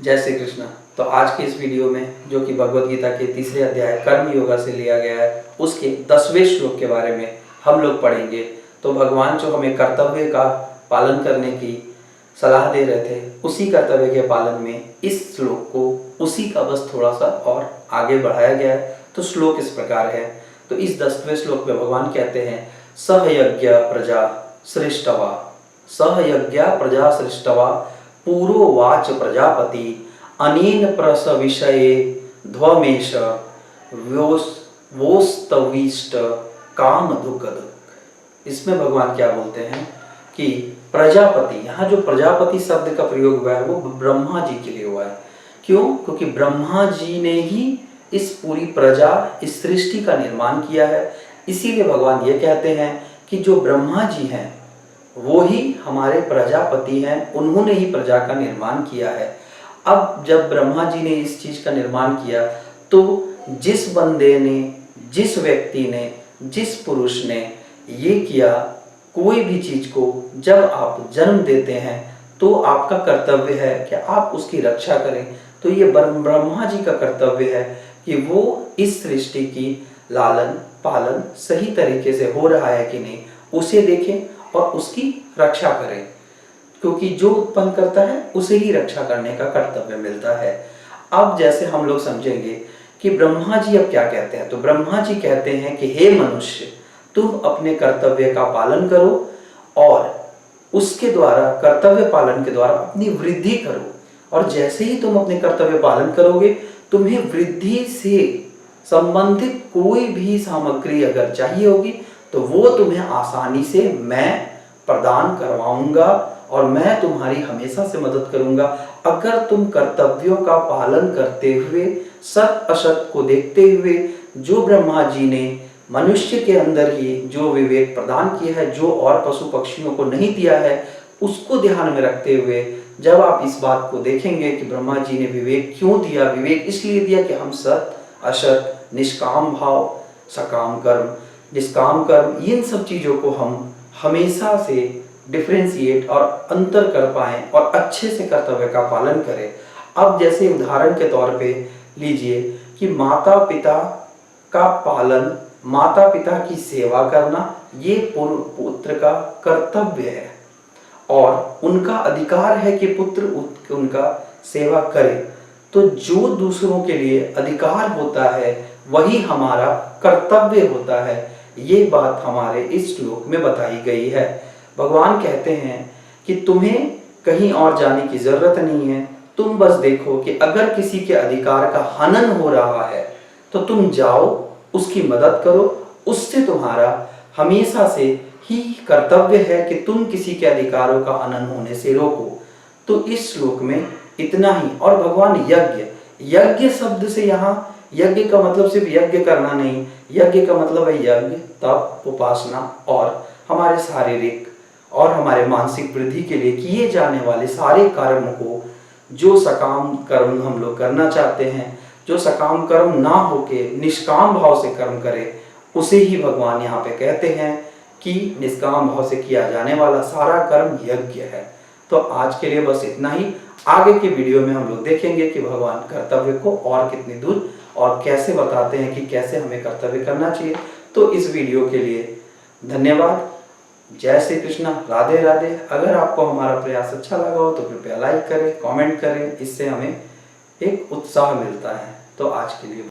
जय श्री कृष्ण। तो आज के इस वीडियो में, जो कि भगवद गीता के तीसरे अध्याय कर्म योगा से लिया गया है, उसके 10वें श्लोक के बारे में हम लोग पढ़ेंगे। तो भगवान जो हमें कर्तव्य का पालन करने की सलाह दे रहे थे, उसी कर्तव्य के पालन में इस श्लोक को उसी का बस थोड़ा सा और आगे बढ़ाया गया है। तो श्लोक इस प्रकार है। तो इस 10वें श्लोक में भगवान कहते हैं, सहयज्ञ प्रजा सृष्टवा, सहयज्ञ प्रजा सृष्टवा पूर्ववाच प्रजापति अनेन प्रसविषये ध्वमेश वोस्तविष्ट काम दुःखद। इसमें भगवान क्या बोलते हैं कि प्रजापति, यहाँ जो प्रजापति शब्द का प्रयोग हुआ है वो ब्रह्मा जी के लिए हुआ है। क्यों? क्योंकि ब्रह्मा जी ने ही इस पूरी प्रजा, इस सृष्टि का निर्माण किया है। इसीलिए भगवान ये कहते हैं कि जो ब्रह्मा जी हैं वो ही हमारे प्रजापति हैं, उन्होंने ही प्रजा का निर्माण किया है। अब जब ब्रह्मा जी ने इस चीज़ का निर्माण किया, तो जिस बंदे ने, जिस व्यक्ति ने, जिस पुरुष ने ये किया, कोई भी चीज़ को जब आप जन्म देते हैं तो आपका कर्तव्य है कि आप उसकी रक्षा करें। तो ये ब्रह्मा जी का कर्तव्य है कि वो इस सृष्टि की लालन पालन सही तरीके से हो रहा है कि नहीं, उसे देखें और उसकी रक्षा करें, क्योंकि जो उत्पन्न करता है उसे ही रक्षा करने का कर्तव्य मिलता है। अब जैसे हम लोग समझेंगे कि ब्रह्मा जी अब क्या कहते हैं। तो ब्रह्मा जी कहते हैं कि हे मनुष्य, तुम अपने कर्तव्य का पालन करो और उसके द्वारा, कर्तव्य पालन के द्वारा अपनी वृद्धि करो। और जैसे ही तुम अपने कर्तव्य पालन करोगे, तुम्हें वृद्धि से संबंधित कोई भी सामग्री अगर चाहिए होगी तो वो तुम्हें आसानी से मैं प्रदान करवाऊंगा और मैं तुम्हारी हमेशा से मदद करूंगा, अगर तुम कर्तव्यों का पालन करते हुए, सत असत को देखते हुए, जो ब्रह्मा जी ने मनुष्य के अंदर ही जो विवेक प्रदान किया है, जो और पशु पक्षियों को नहीं दिया है, उसको ध्यान में रखते हुए जब आप इस बात को देखेंगे कि ब्रह्मा जी ने विवेक क्यों दिया, विवेक इसलिए दिया कि हम सत असत, निष्काम भाव, सकाम कर्म, निष्काम कर्म, इन सब चीज़ों को हम हमेशा से डिफ्रेंशिएट और अंतर कर पाएँ और अच्छे से कर्तव्य का पालन करें। अब जैसे उदाहरण के तौर पे लीजिए कि माता पिता का पालन, माता पिता की सेवा करना, ये पुत्र का कर्तव्य है और उनका अधिकार है कि पुत्र उनका सेवा करे। तो जो दूसरों के लिए अधिकार होता है वही हमारा कर्तव्य होता है। ये बात हमारे इस श्लोक में बताई गई है। भगवान कहते हैं कि तुम्हें कहीं और जाने की जरूरत नहीं है, तुम बस देखो कि अगर किसी के अधिकार का हनन हो रहा है तो तुम जाओ, उसकी मदद करो, उससे तुम्हारा हमेशा से ही कर्तव्य है कि तुम किसी के अधिकारों का हनन होने से रोको। तो इस श्लोक में इतना ही। और भगवान यज्ञ, यज्ञ शब्द से यहाँ यज्ञ का मतलब सिर्फ यज्ञ करना नहीं, यज्ञ का मतलब है यज्ञ, तप, उपासना और हमारे शारीरिक और हमारे मानसिक वृद्धि के लिए किए जाने वाले सारे कर्म को, जो सकाम कर्म हम लोग करना चाहते हैं, जो सकाम कर्म ना होके निष्काम भाव से कर्म करे, उसे ही भगवान यहाँ पे कहते हैं कि निष्काम भाव से किया जाने वाला सारा कर्म यज्ञ है। तो आज के लिए बस इतना ही। आगे के वीडियो में हम लोग देखेंगे कि भगवान कर्तव्य को और कितनी दूर और कैसे बताते हैं कि कैसे हमें कर्तव्य करना चाहिए। तो इस वीडियो के लिए धन्यवाद। जय श्री कृष्ण, राधे राधे। अगर आपको हमारा प्रयास अच्छा लगा हो तो कृपया लाइक करें, कमेंट करें, इससे हमें एक उत्साह मिलता है। तो आज के लिए